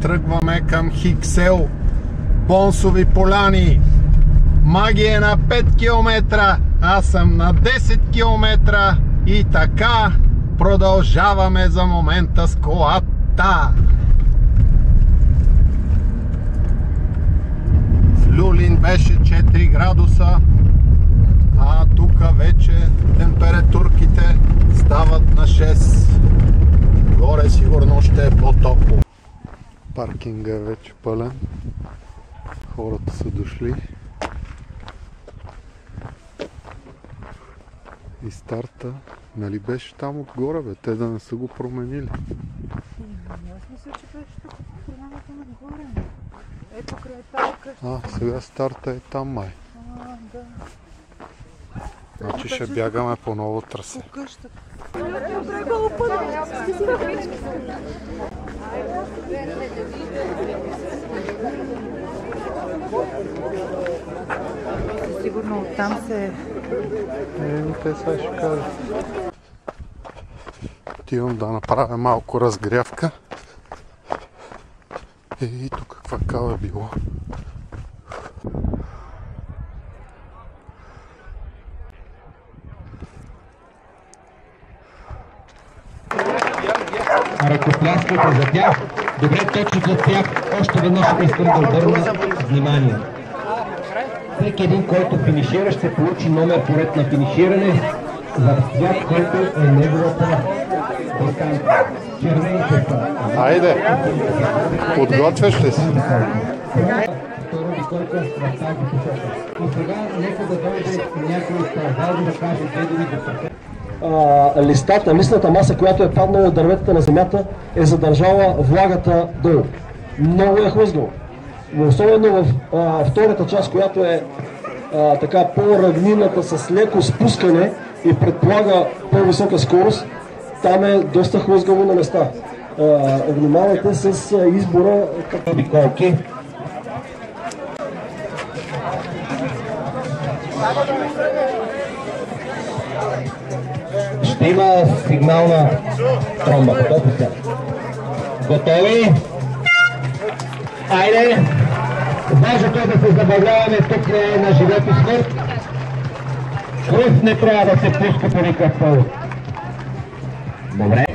тръгваме към Хиксел, Бонсови поляни. Маги е на 5 км, аз съм на 10 км и така продължаваме за момента с колата. Люлин беше 4 градуса, а тук вече температурките стават на 6. Горе сигурно ще е по-топло. Паркинга е вече пълен. Хората са дошли. И старта, нали беше там отгоре, бе? Те да не са го променили. Аз мисля, че беше тук по програмата нагоре. Е, покрай тази къща. Сега старта е там, май. Да. Значи ще бягаме по ново трасе. По къщата. Сигурно оттам се... Те сега ще кажа. Отивам да направя малко разгрявка. И тук каква кава е било. Ръкопляскайте за тях. Добре, точно за тях. Още веднъж искам да обърна внимание. Всеки един, който финишира, ще получи номер поред на финиширане за цвят, който е неговата бриканка. Червените са. Айде! Подготвяш ли си? Второ висока в тази посока. И сега нека да дойде някой стързал да каже две думи за сърце. Листата, листната маса, която е паднала от дърветата на земята, е задържала влагата долу. Много е хлъзгало. Но особено в втората част, която е така по-равнината с леко спускане и предполага по-висока скорост, там е доста хлъзгаво на места. Внимавайте с избора като обиколки. Ще има сигнална тромба. Готови? Айде! Важното е да се забавляваме, тук е на живот и смърт. Кръв не трябва да се пуска по никакъв повод. Добре.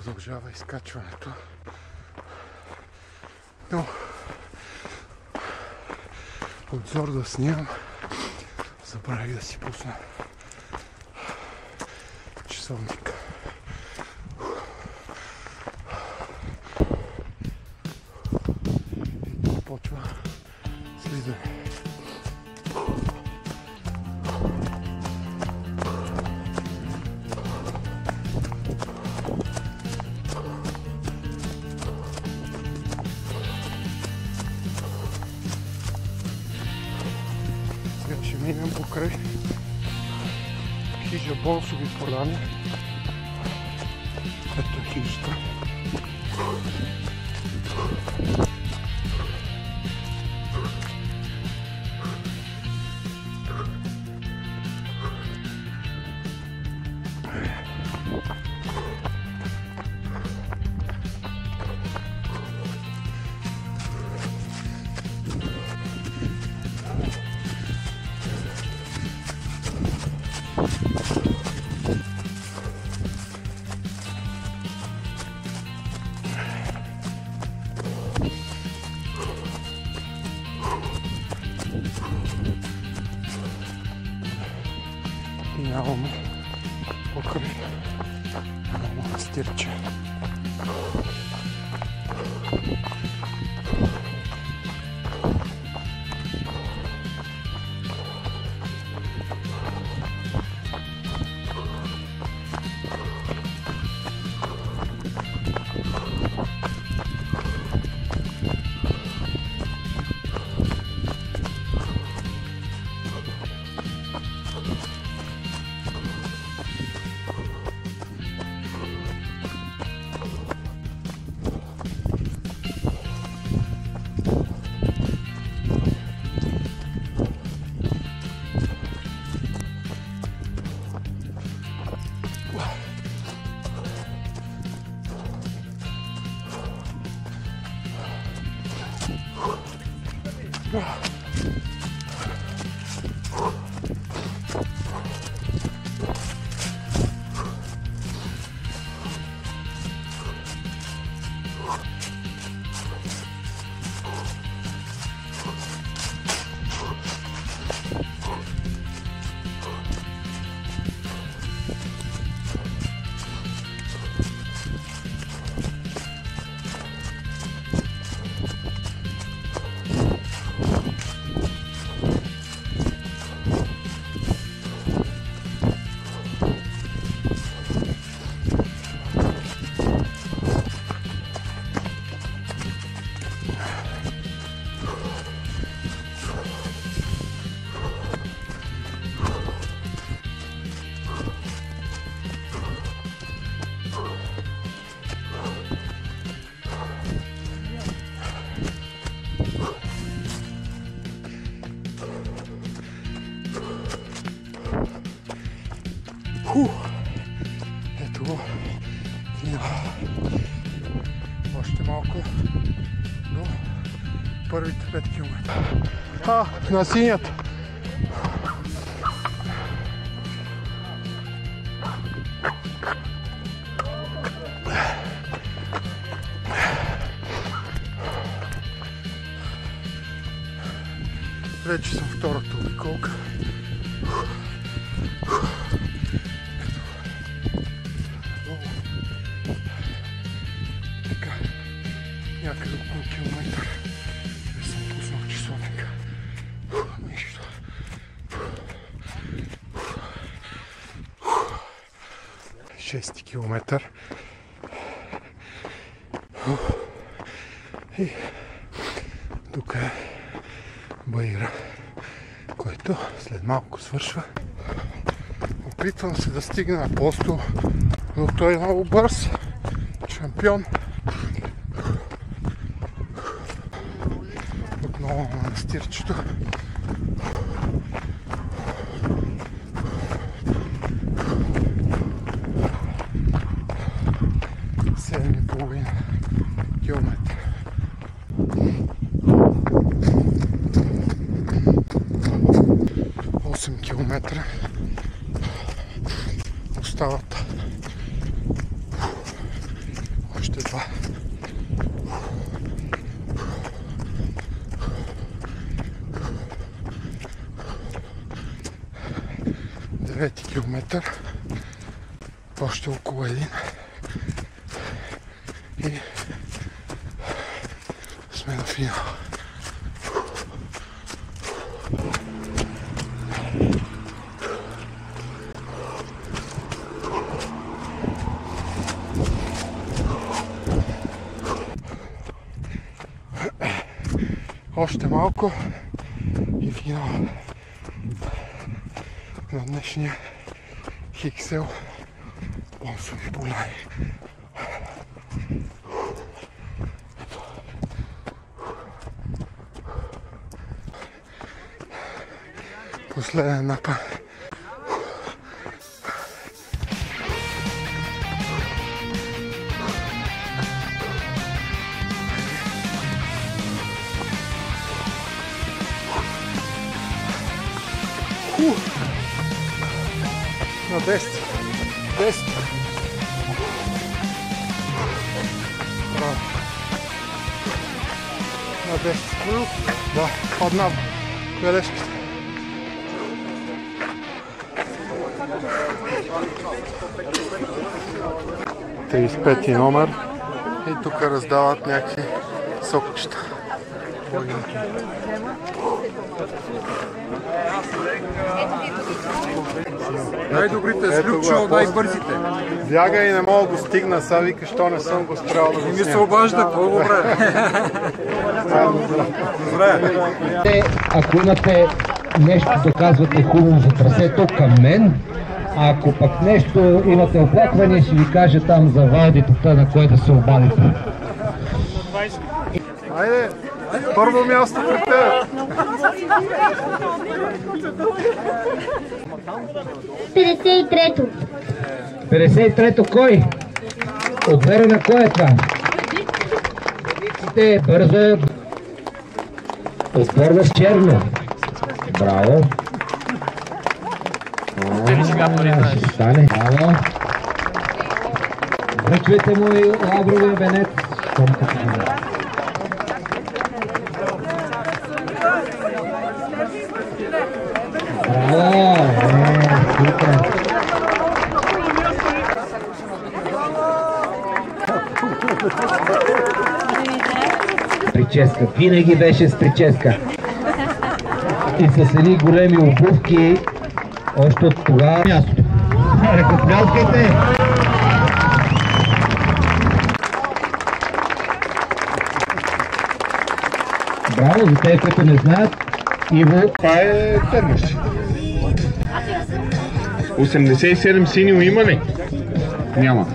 Продължава изкачването. Но обзор да снимам, забравих да си пусна часовника. Почва почва слизане. Сега ще минем покрай хижа Бонсови поляни. Ето е хижата. Минаваме покрай манастирче. Ето го. Още малко до първите 5 км. На синята. Вече съм втората обиколка. Така, някъде около километър. Не съм пуснал часовника. Нищо. 6 километър. И тук е Баира, който след малко свършва. Опитвам се да стигна Апостол, но той е много бърз. Шампион. Отново манастирчето. Седем и половина километра. Километра остават още 2. Девети километър, още около 1 и сме на финал. още малко и финал на днешния XL бонсови поляни. Последен напад. На 10. Браво. На 10. Да, падна бележката. 35 номер. И тук раздават някакви сокчета. Най-добрите с Любчо, най-бързите. Бяга и не мога да го стигна, сега вика, що не съм го спрял да го И ми се обажда, какво го прави? Добре. Ако имате нещо да казвате хубаво за трасето към мен, а ако пък нещо имате оплакване, ще ви кажа там за валдитата, на кое да се обадите. Айде, първо място при теб. 53-то. 53-то кой? Отбора на кой е това? Бързо. Отбор с черно. Браво. Ще стане. Браво. Връчвайте му и лавровия венец. Браво! Супер! Прическа. Винаги беше с прическа. И с едни големи обувки още от тогава мястото. Ръкопляскайте! Браво, за тези, които не знаят, Иво. Това е термос. 87 синьо има ли? Няма.